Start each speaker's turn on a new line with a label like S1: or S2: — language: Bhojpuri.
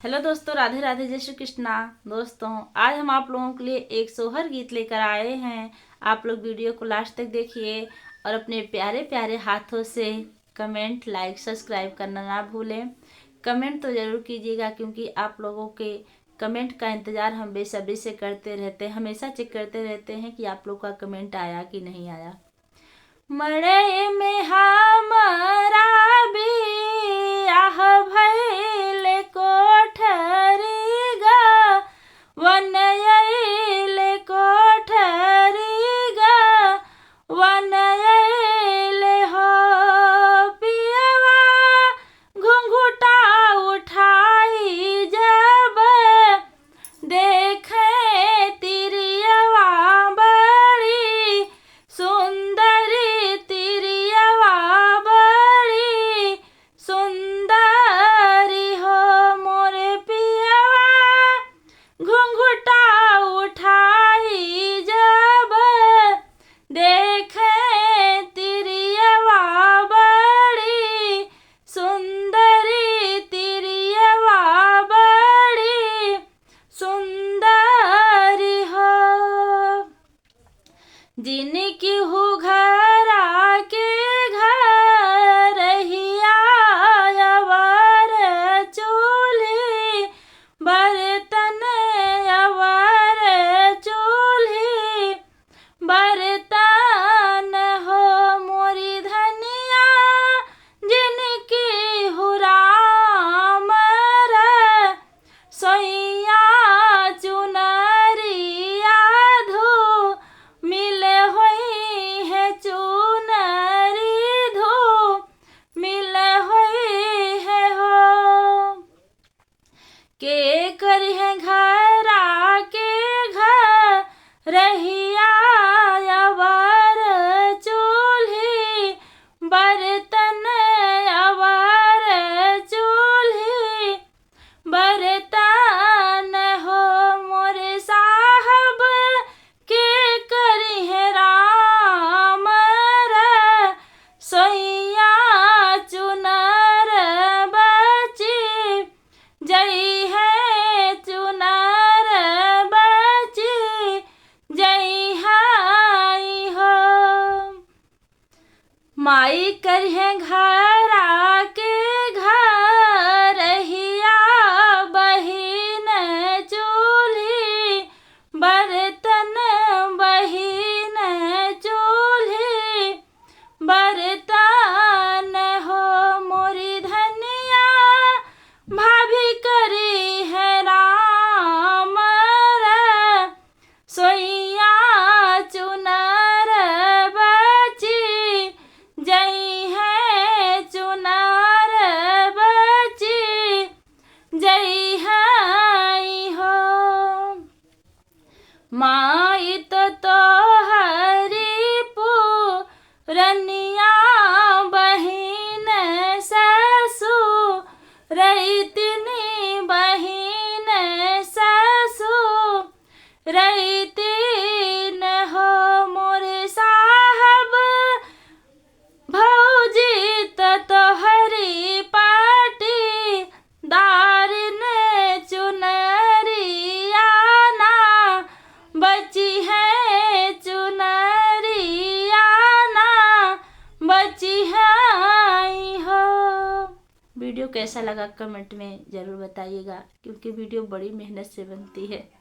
S1: हेलो दोस्तों, राधे राधे, जय श्री कृष्णा। दोस्तों, आज हम आप लोगों के लिए एक सोहर गीत लेकर आए हैं। आप लोग वीडियो को लास्ट तक देखिए और अपने प्यारे प्यारे हाथों से कमेंट, लाइक, सब्सक्राइब करना ना भूलें। कमेंट तो ज़रूर कीजिएगा क्योंकि आप लोगों के कमेंट का इंतज़ार हम बेसब्री से करते रहते हैं। हमेशा चेक करते रहते हैं कि आप लोग का कमेंट आया कि नहीं आया। मड़ई में हमारा बियाह भइल कोठरी गा वनयल कोठरी गा वनयल हो पियवा घुंघुटा उठाई जब देखे तिरियवा बड़ी सुंदरी तिरियवा बड़ी सुंदरी हो मोरे पियवा घुंघुटा उठाई जब देखे तिरियवा बड़ी सुंदरी तिरियवा बड़ी सुंदरी हो। जिनकी हो घरा के घर हिया अवर चूल्ही बर्तन अवर चूल्ही बर्तन हो मोरी धनिया जिनकी हो राम सोइया चुनरिया धो मिल होई है चुनरी धो मिल होई है हो। के करी है घरा के घर रहिया अवर चूल्ही बर्तन अवर चूल्ही बर्तन हो मोरे साहब के करी है राम सोइया चुनर बची जई है चुनर बची जई हाई हो। माई करी है घरा के घर हिया बहिन चूल्ही बर्तन बहिन चूल्ही बर्तन हो मोरी धनिया भाभी करी है राम सोइया चुनर बची जई है चुनर बची जई हाई हो। माई तो तोहरी पुरनिया बहिन ससुर रैतिनी बहिन ससुर रैतिन हो मोरे साहब भौजी तो तोहरी पाटी दारिन चुनरिया ना बची है चुनरिया ना बची है हो। वीडियो कैसा लगा कमेंट में ज़रूर बताइएगा क्योंकि वीडियो बड़ी मेहनत से बनती है।